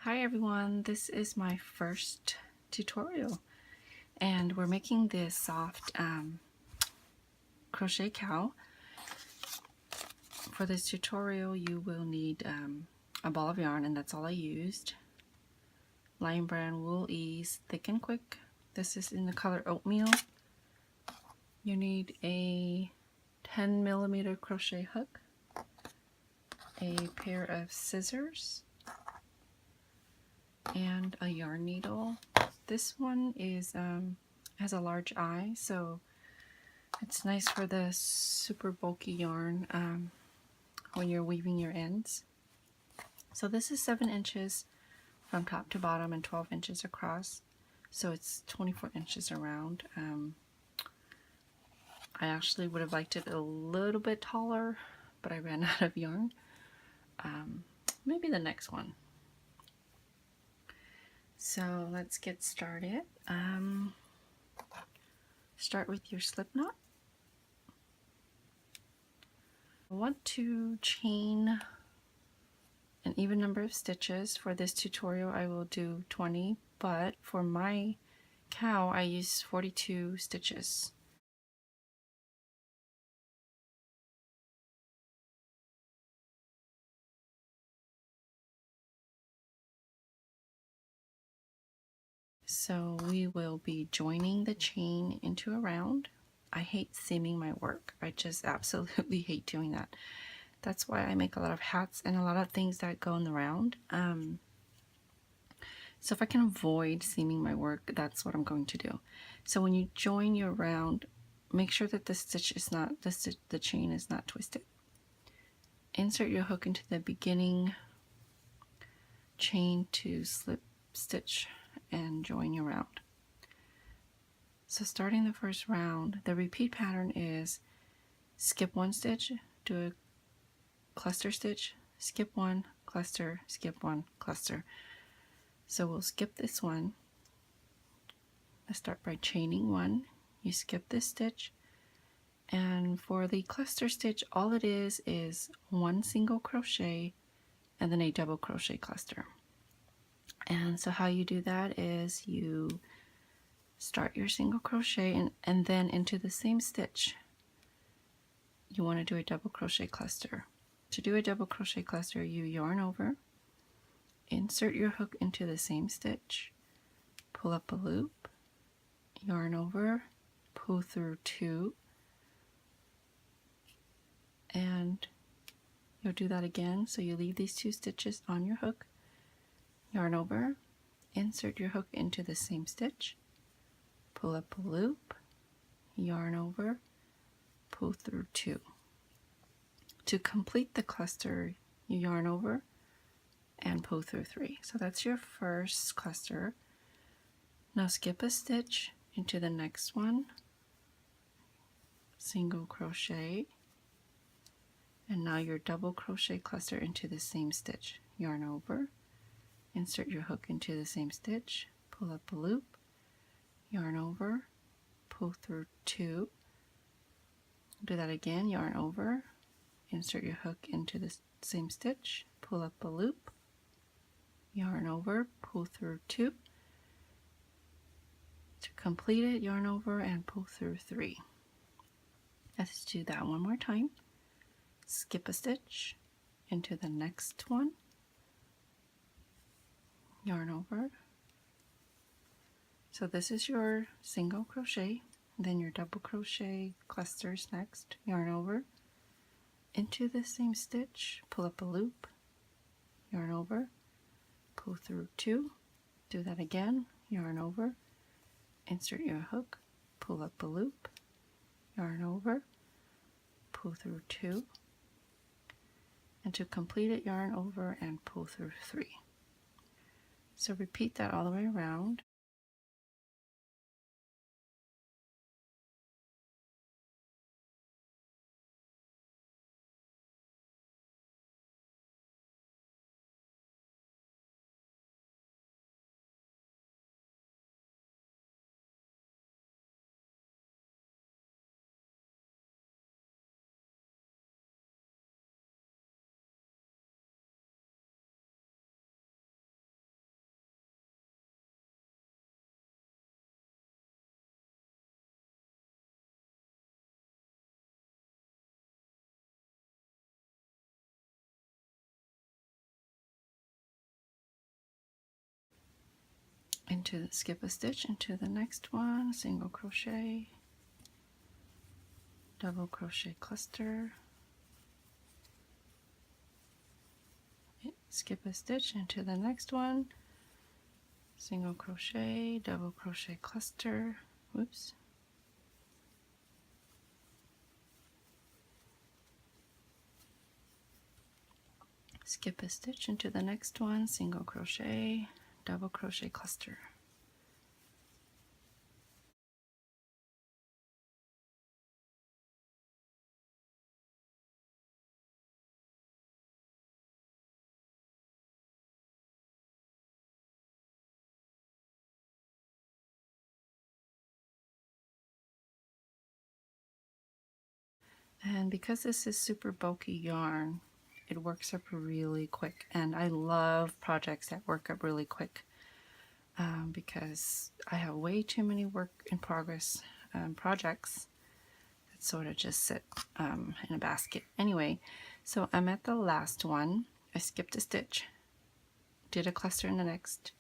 Hi everyone, this is my first tutorial and we're making this soft crochet cowl. For this tutorial you will need a ball of yarn, and that's all I used. Lion Brand Wool Ease Thick and Quick. This is in the color Oatmeal. You need a 10mm crochet hook, a pair of scissors, and a yarn needle. This one is has a large eye, so it's nice for the super bulky yarn when you're weaving your ends. So this is 7 inches from top to bottom and 12 inches across, so it's 24 inches around. I actually would have liked it a little bit taller, but I ran out of yarn. Maybe the next one. So let's get started. Start with your slip knot. I want to chain an even number of stitches. For this tutorial I will do 20, but for my cowl I use 42 stitches. So we will be joining the chain into a round. I hate seaming my work. I just absolutely hate doing that. That's why I make a lot of hats and a lot of things that go in the round. So if I can avoid seaming my work, that's what I'm going to do. So when you join your round, make sure that the stitch is not, the chain is not twisted. Insert your hook into the beginning chain to slip stitch and join your round. So starting the first round, the repeat pattern is skip 1 stitch, do a cluster stitch, skip 1, cluster, skip 1, cluster. So we'll skip this one. Let's start by chaining 1. You skip this stitch, and for the cluster stitch, all it is 1 single crochet and then a double crochet cluster. And so how you do that is you start your single crochet and then into the same stitch you want to do a double crochet cluster. To do a double crochet cluster, you yarn over, insert your hook into the same stitch, pull up a loop, yarn over, pull through 2, and you'll do that again. So you leave these 2 stitches on your hook, yarn over, insert your hook into the same stitch, pull up a loop, yarn over, pull through 2. To complete the cluster, you yarn over and pull through 3. So that's your first cluster. Now skip a stitch into the next one, single crochet, and now your double crochet cluster into the same stitch. Yarn over, insert your hook into the same stitch, pull up a loop, yarn over, pull through 2. Do that again, yarn over, insert your hook into the same stitch, pull up a loop, yarn over, pull through 2. To complete it, yarn over and pull through 3. Let's do that one more time. Skip a stitch into the next one, yarn over. So this is your single crochet, then your double crochet clusters next, yarn over, into the same stitch, pull up a loop, yarn over, pull through 2, do that again, yarn over, insert your hook, pull up a loop, yarn over, pull through 2, and to complete it, yarn over and pull through 3. So repeat that all the way around. skip a stitch into the next one, single crochet, double crochet cluster, skip a stitch into the next one, single crochet, double crochet cluster, whoops, skip a stitch into the next one, single crochet, double crochet cluster. And because this is super bulky yarn, it works up really quick. And I love projects that work up really quick because I have way too many work in progress projects that sort of just sit in a basket. Anyway, so I'm at the last one. I skipped a stitch, did a cluster in the next,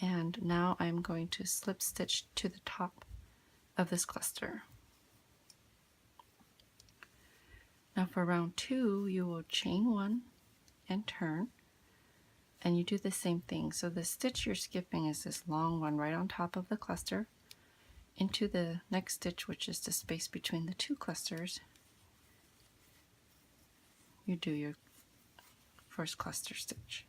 and now I'm going to slip stitch to the top of this cluster. Now for round 2, you will chain 1 and turn, and you do the same thing. So the stitch you're skipping is this long one right on top of the cluster. Into the next stitch, which is the space between the 2 clusters, you do your first cluster stitch.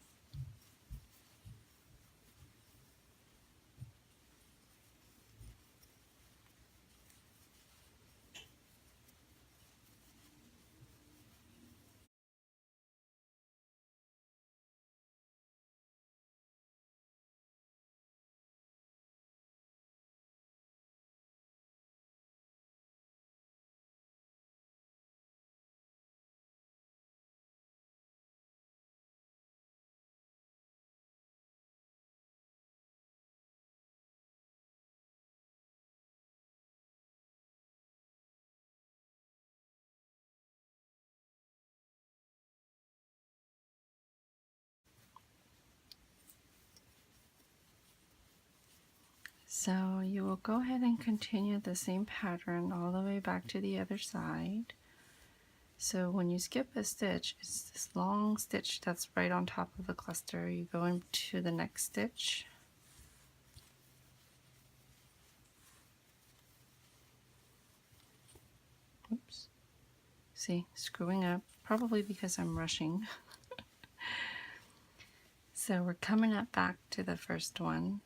So you will go ahead and continue the same pattern all the way back to the other side. So when you skip a stitch, it's this long stitch that's right on top of the cluster. You go into the next stitch. Oops. See, screwing up, probably because I'm rushing. So we're coming up back to the first one.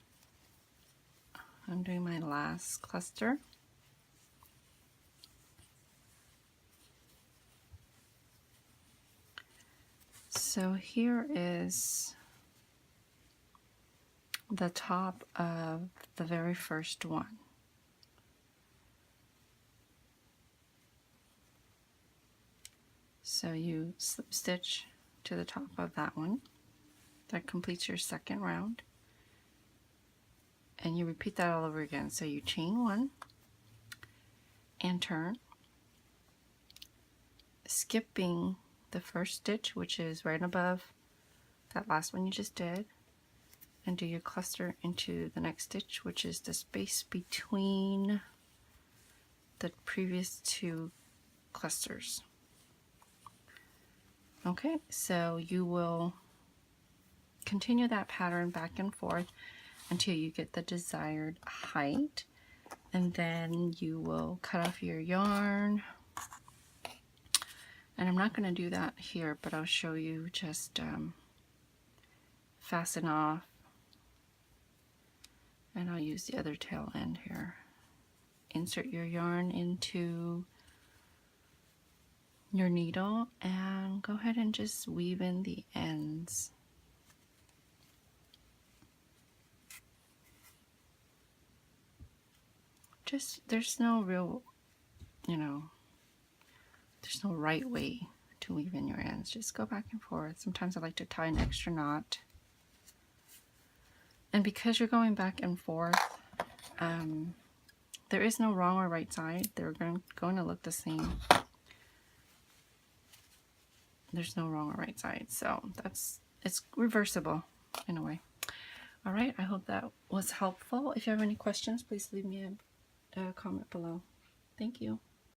I'm doing my last cluster. So here is the top of the very first one. So you slip stitch to the top of that one. That completes your second round. And you repeat that all over again. So you chain 1 and turn, skipping the first stitch, which is right above that last one you just did, and do your cluster into the next stitch, which is the space between the previous 2 clusters. Okay, so you will continue that pattern back and forth until you get the desired height, and then you will cut off your yarn. And I'm not going to do that here, but I'll show you just fasten off, and I'll use the other tail end here. Insert your yarn into your needle and go ahead and just weave in the ends. There's no real, there's no right way to weave in your ends. Just go back and forth. Sometimes I like to tie an extra knot. And because you're going back and forth, there is no wrong or right side. They're going to look the same. There's no wrong or right side. So it's reversible in a way. All right, I hope that was helpful. If you have any questions, please leave me a comment below. Thank you.